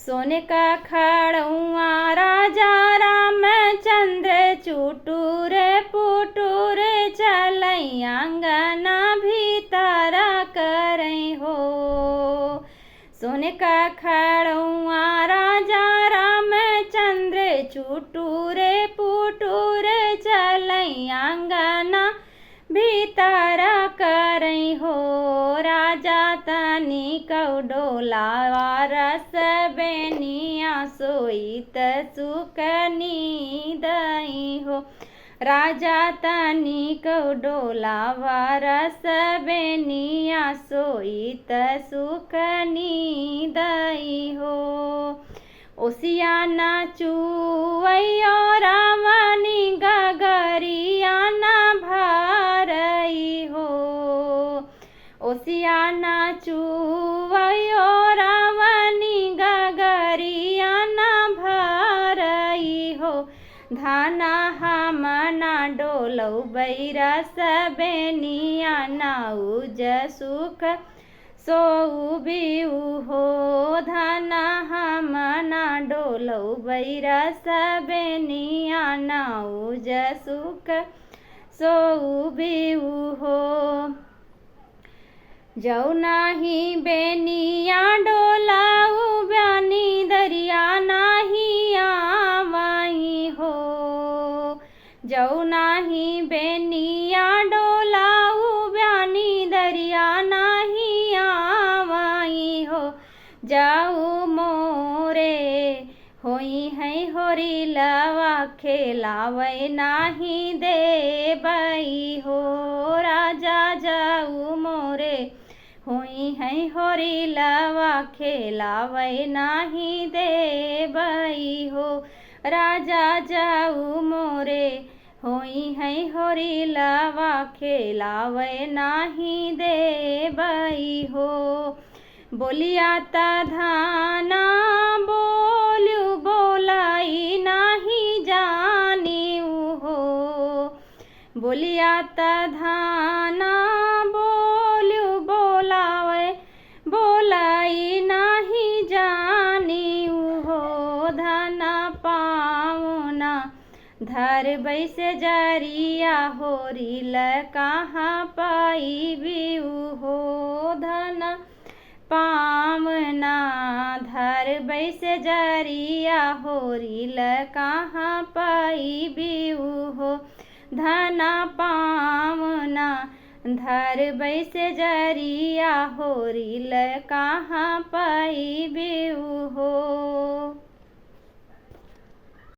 सोने का खड़ुआ राजा रामचंद्र चुटुर पुटुर चलई अंगना भीतर करई हो। सोने का खड़ुआ राजा रामचंद्र चुटुर पुटुर चलई अंगना भीतर करई हो। राजा तनिक डोलावा रस बेनिया सोईत सुख नीदई हो। राजा तनिक डोलावा रस बेनिया सोईत सुख नीदई हो। ओसिया नाचुवैयो रामनी गगरिया ना भरई हो। ओसिया नाचुवैयो रामनी गगरिया ना भरई हो। धाना हमना डोलौ बैरस बेनिया नाउज सुख सोउबिउ हो। धना हमना डोलौ बैरस बेनिया नाउज सुख सोउबिउ हो। जौ नाही बेनिया डोलाऊ ब्यानी दरिया नाही आवई हो। जौ नाही बेनिया डोलाऊ ब्यानी दरिया नाही आवई हो। जाऊ मोरे होई है होरी लवा खेलावै नाही देबई हो। राजा जाऊ मोरे होई है होरी लवा खेलावै नाही देबई हो। राजा जाऊ मोरे होई है होरी लवा खेलावै नाही देबई हो। बोलिया ता धाना बोलू बोलाई नाही जानिउ हो। बोलिया ता धाना बोलू बोलावे बोलाई नाही जानिउ हो। धना पाउना धर बैसे जरिया होरी ल कहाँ पाई बिउ हो। धना पावना धर बैसे जरिया होरी ल कहाँ पाई बिउ हो। धना पावना धर बैसे जरिया होरी ल कहाँ पाई बिउ